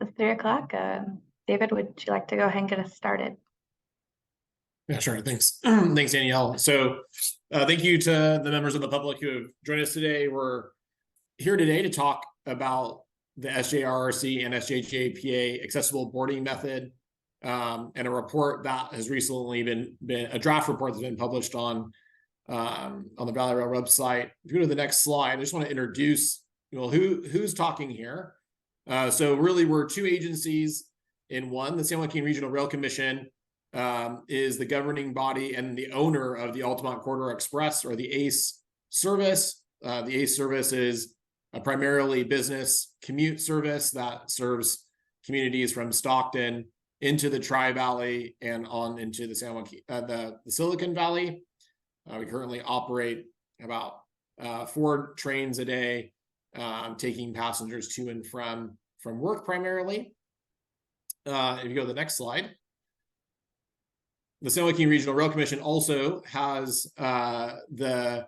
It's 3 o'clock. David, would you like to go ahead and get us started? Yeah, sure. Thanks. Thanks, Danielle. So thank you to the members of the public who have joined us today. We're here today to talk about the SJRRC and SJJPA accessible boarding method, and a report that has recently been a draft report that's been published on the Valley Rail website. If you go to the next slide, I just want to introduce who's talking here. So really, we're two agencies in one. The San Joaquin Regional Rail Commission is the governing body and the owner of the Altamont Corridor Express, or the ACE service. The ACE service is a primarily business commute service that serves communities from Stockton into the Tri-Valley and on into the San Joaquin, the Silicon Valley. We currently operate about 4 trains a day, taking passengers to and from work primarily. If you go to the next slide. The San Joaquin Regional Rail Commission also has the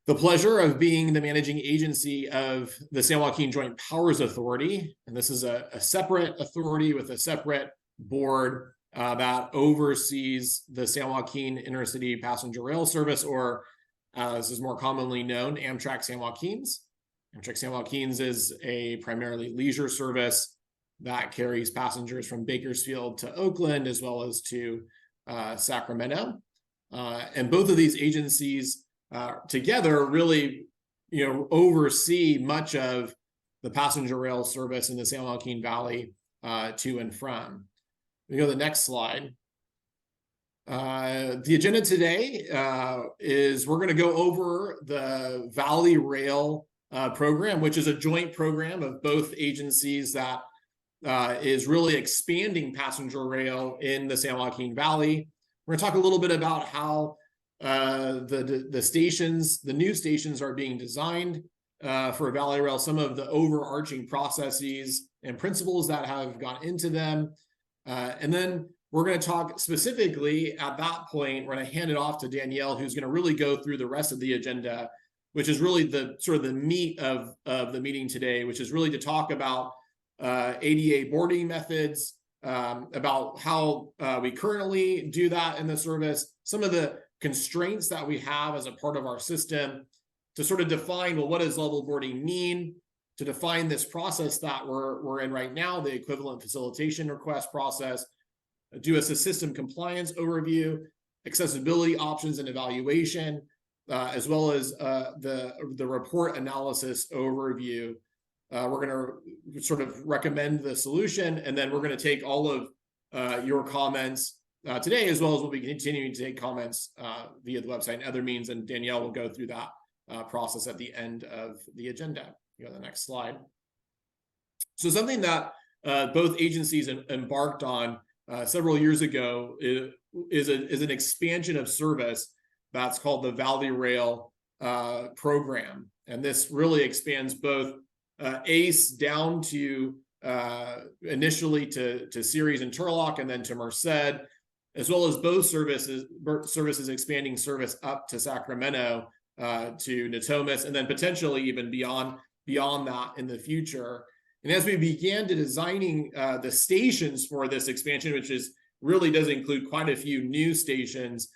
pleasure of being the managing agency of the San Joaquin Joint Powers Authority. And this is a separate authority with a separate board that oversees the San Joaquin Intercity Passenger Rail Service, or this is more commonly known, Amtrak San Joaquins. Amtrak San Joaquins is a primarily leisure service that carries passengers from Bakersfield to Oakland, as well as to Sacramento. And both of these agencies together really, oversee much of the passenger rail service in the San Joaquin Valley to and from. We go to the next slide. The agenda today is we're going to go over the Valley Rail program, which is a joint program of both agencies that is really expanding passenger rail in the San Joaquin Valley. We're going to talk a little bit about how the stations, the new stations, are being designed for Valley Rail, some of the overarching processes and principles that have gone into them. And then we're going to talk specifically at that point. We're going to hand it off to Danielle, who's going to really go through the rest of the agenda, which is really the sort of the meat of the meeting today, which is really to talk about ADA boarding methods, about how we currently do that in the service, some of the constraints that we have as a part of our system, to sort of define, well, what does level boarding mean, to define this process that we're in right now, the equivalent facilitation request process, do a system compliance overview, accessibility options and evaluation, as well as the report analysis overview. We're going to sort of recommend the solution, and then we're going to take all of your comments today, as well as we'll be continuing to take comments via the website and other means, and Danielle will go through that process at the end of the agenda. You go to the next slide. So something that both agencies embarked on several years ago is an expansion of service that's called the Valley Rail program. And this really expands both ACE down to initially to Ceres and Turlock, and then to Merced, as well as both services expanding service up to Sacramento, to Natomas, and then potentially even beyond that in the future. And as we began to designing the stations for this expansion, which really does include quite a few new stations,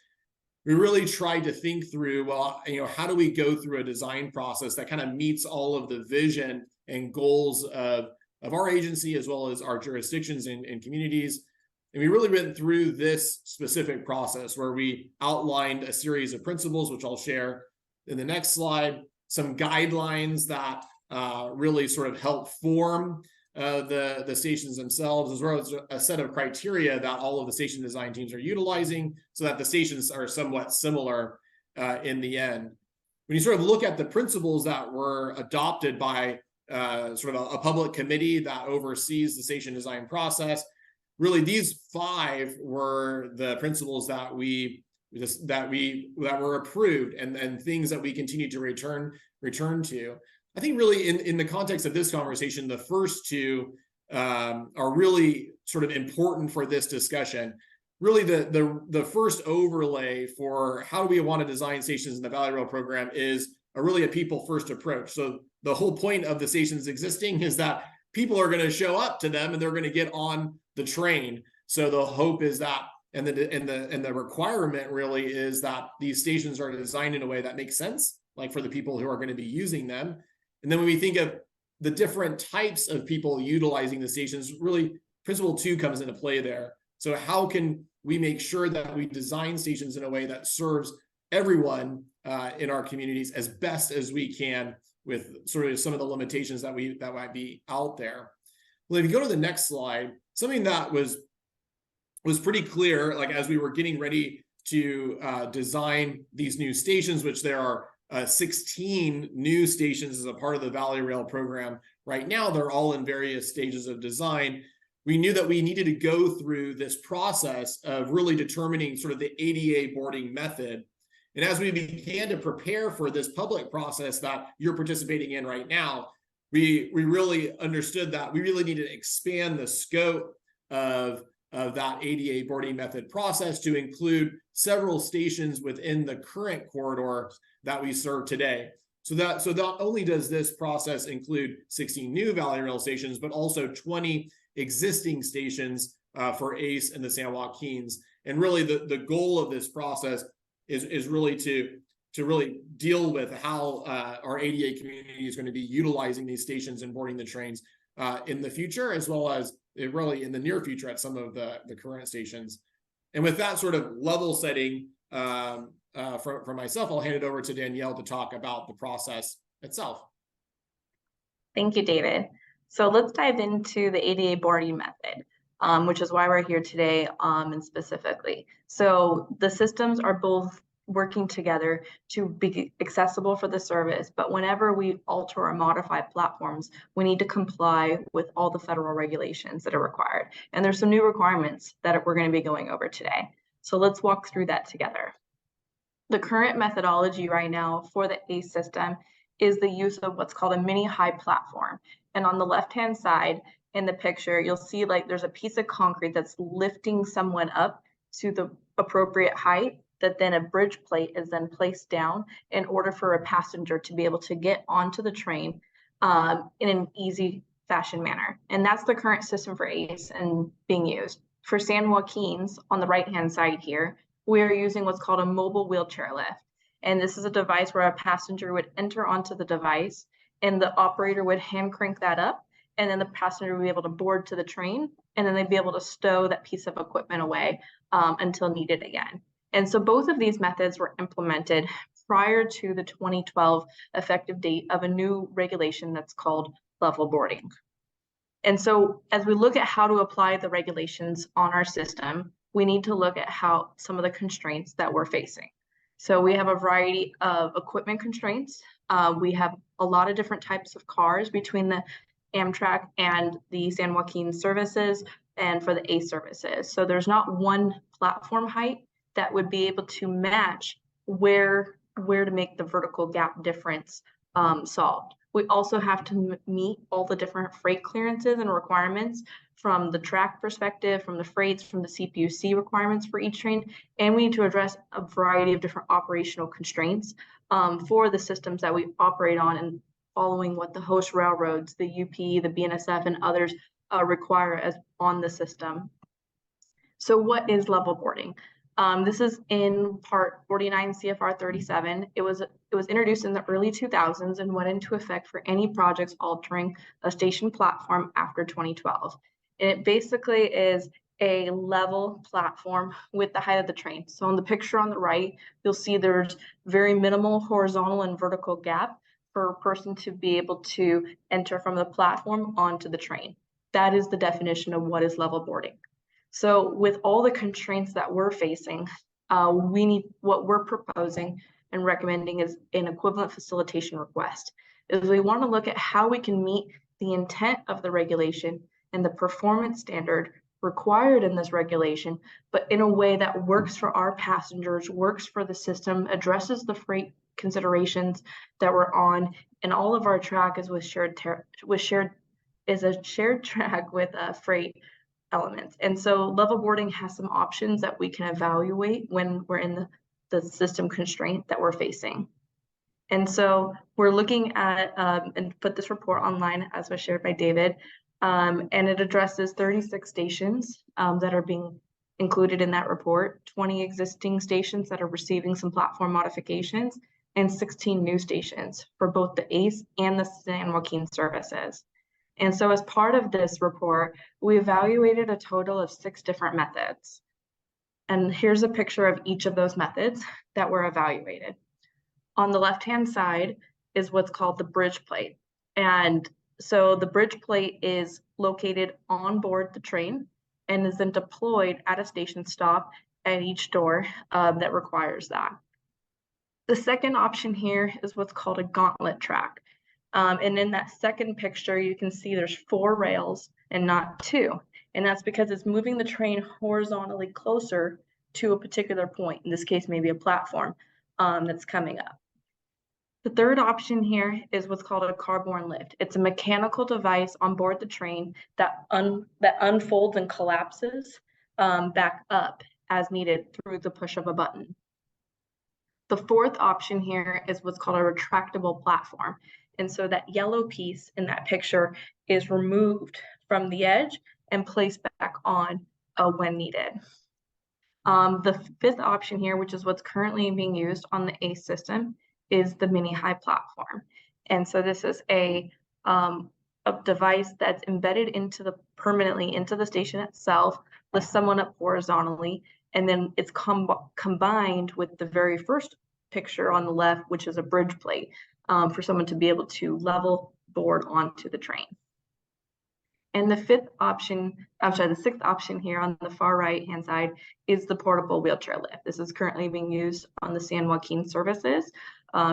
we really tried to think through, well, how do we go through a design process that kind of meets all of the vision and goals of our agency, as well as our jurisdictions and communities. And we really went through this specific process where we outlined a series of principles, which I'll share in the next slide, some guidelines that really sort of help form the stations themselves, as well as a set of criteria that all of the station design teams are utilizing, so that the stations are somewhat similar in the end. When you sort of look at the principles that were adopted by sort of a public committee that oversees the station design process, really these 5 were the principles that were approved, and things that we continue to return to. I think really in the context of this conversation, the first 2 are really sort of important for this discussion. Really the first overlay for how do we want to design stations in the Valley Rail program is really a people first approach. So the whole point of the stations existing is that people are going to show up to them and they're going to get on the train. So the hope is that, and the requirement really is that these stations are designed in a way that makes sense, like for the people who are going to be using them. And then when we think of the different types of people utilizing the stations, really principle 2 comes into play there. So how can we make sure that we design stations in a way that serves everyone in our communities as best as we can, with sort of some of the limitations that might be out there. Well, if you go to the next slide, something that was pretty clear, like as we were getting ready to design these new stations, which there are 16 new stations as a part of the Valley Rail program. Right now, they're all in various stages of design. We knew that we needed to go through this process of really determining sort of the ADA boarding method. And as we began to prepare for this public process that you're participating in right now, we really understood that we really needed to expand the scope of that ADA boarding method process to include several stations within the current corridor that we serve today. So not only does this process include 16 new Valley Rail stations, but also 20 existing stations for ACE and the San Joaquins. And really the goal of this process is really to really deal with how our ADA community is going to be utilizing these stations and boarding the trains in the future, as well as really in the near future at some of the current stations. And with that sort of level setting for myself, I'll hand it over to Danielle to talk about the process itself. Thank you, David. So let's dive into the ADA boarding method, which is why we're here today, and specifically. So the systems are both working together to be accessible for the service, but whenever we alter or modify platforms, we need to comply with all the federal regulations that are required. And there's some new requirements that we're going to be going over today. So let's walk through that together. The current methodology right now for the ACE system is the use of what's called a mini high platform. And on the left-hand side in the picture, you'll see like there's a piece of concrete that's lifting someone up to the appropriate height, that then a bridge plate is then placed down in order for a passenger to be able to get onto the train in an easy fashion manner. And that's the current system for ACE and being used. For San Joaquins, on the right-hand side here, we are using what's called a mobile wheelchair lift. And this is a device where a passenger would enter onto the device and the operator would hand crank that up, and then the passenger would be able to board to the train, and then they'd be able to stow that piece of equipment away until needed again. And so both of these methods were implemented prior to the 2012 effective date of a new regulation that's called level boarding. And so as we look at how to apply the regulations on our system, we need to look at how some of the constraints that we're facing. So we have a variety of equipment constraints. We have a lot of different types of cars between the Amtrak and the San Joaquin services and for the ACE services. So there's not one platform height that would be able to match where to make the vertical gap difference solved. We also have to meet all the different freight clearances and requirements from the track perspective, from the freights, from the CPUC requirements for each train, and we need to address a variety of different operational constraints for the systems that we operate on, and following what the host railroads, the UP, the BNSF, and others require as on the system. So what is level boarding? This is in part 49 CFR 37. It was introduced in the early 2000s and went into effect for any projects altering a station platform after 2012. And it basically is a level platform with the height of the train. So on the picture on the right, you'll see there's very minimal horizontal and vertical gap for a person to be able to enter from the platform onto the train. That is the definition of what is level boarding. So with all the constraints that we're facing, what we're proposing and recommending is an equivalent facilitation request. Is we want to look at how we can meet the intent of the regulation and the performance standard required in this regulation, but in a way that works for our passengers, works for the system, addresses the freight considerations that we're on, and all of our track is a shared track with freight elements. And so level boarding has some options that we can evaluate when we're in the system constraint that we're facing. And so we're looking at, and put this report online as was shared by David, And it addresses 36 stations that are being included in that report, 20 existing stations that are receiving some platform modifications, and 16 new stations for both the ACE and the San Joaquin services. And so as part of this report, we evaluated a total of 6 different methods. And here's a picture of each of those methods that were evaluated. On the left-hand side is what's called the bridge plate. And so the bridge plate is located on board the train and is then deployed at a station stop at each door that requires that. The second option here is what's called a gauntlet track. And in that second picture, you can see there's 4 rails and not 2. And that's because it's moving the train horizontally closer to a particular point. In this case, maybe a platform that's coming up. The third option here is what's called a car-borne lift. It's a mechanical device on board the train that unfolds and collapses back up as needed through the push of a button. The fourth option here is what's called a retractable platform. And so that yellow piece in that picture is removed from the edge and placed back on when needed. The fifth option here, which is what's currently being used on the ACE system, is the mini high platform. And so this is a device that's embedded permanently into the station itself, lifts someone up horizontally, and then it's combined with the very first picture on the left, which is a bridge plate for someone to be able to level board onto the train. And the sixth option here on the far right-hand side is the portable wheelchair lift. This is currently being used on the San Joaquin services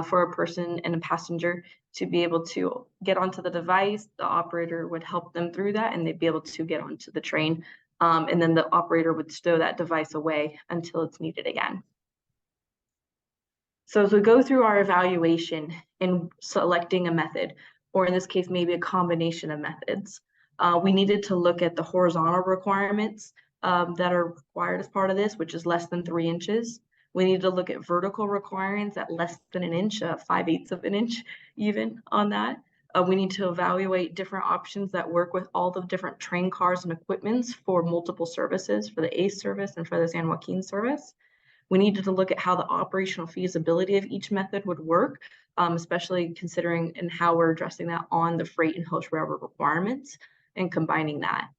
for a person and a passenger to be able to get onto the device. The operator would help them through that, and they'd be able to get onto the train. And then the operator would stow that device away until it's needed again. So as we go through our evaluation in selecting a method, or in this case, maybe a combination of methods, we needed to look at the horizontal requirements that are required as part of this, which is less than 3 inches. We need to look at vertical requirements at less than an inch, 5/8 of an inch even on that. We need to evaluate different options that work with all the different train cars and equipments for multiple services, for the ACE service and for the San Joaquin service. We needed to look at how the operational feasibility of each method would work, especially considering and how we're addressing that on the freight and host railroad requirements and combining that.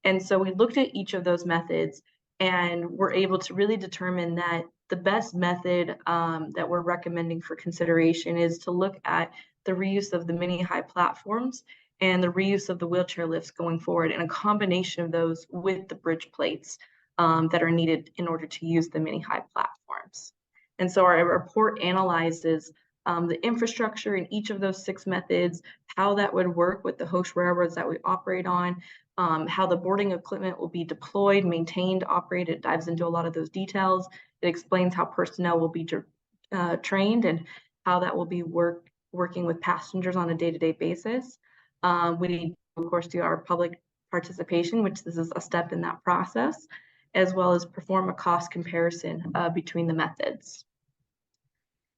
And so we looked at each of those methods and we're able to really determine that the best method that we're recommending for consideration is to look at the reuse of the mini high platforms and the reuse of the wheelchair lifts going forward, and a combination of those with the bridge plates that are needed in order to use the mini high platforms. And so our report analyzes the infrastructure in each of those 6 methods, how that would work with the host railroads that we operate on, how the boarding equipment will be deployed, maintained, operated. It dives into a lot of those details. It explains how personnel will be trained and how that will be working with passengers on a day-to-day basis. We need to, of course, do our public participation, which this is a step in that process, as well as perform a cost comparison between the methods.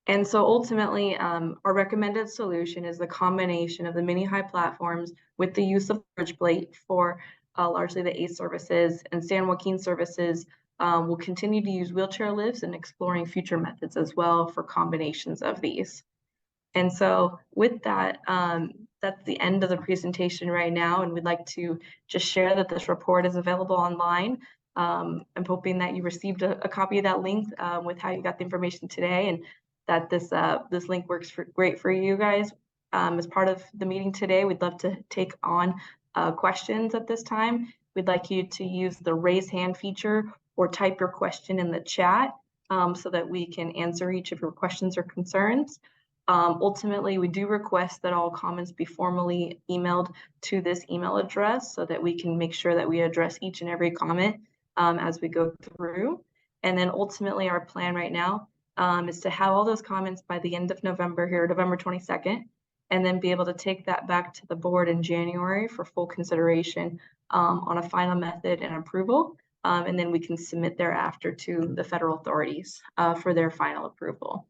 And so ultimately, our recommended solution is the combination of the mini high platforms with the use of bridge plate for largely the ACE services, and San Joaquin services will continue to use wheelchair lifts and exploring future methods as well for combinations of these. And so with that, that's the end of the presentation right now, and we'd like to just share that this report is available online. I'm hoping that you received a copy of that link with how you got the information today, and that this link works great for you guys. As part of the meeting today, we'd love to take on questions at this time. We'd like you to use the raise hand feature or type your question in the chat so that we can answer each of your questions or concerns. Ultimately, we do request that all comments be formally emailed to this email address so that we can make sure that we address each and every comment as we go through. And then ultimately, our plan right now is to have all those comments by the end of November here, November 22nd, and then be able to take that back to the board in January for full consideration on a final method and approval. And then we can submit thereafter to the federal authorities for their final approval.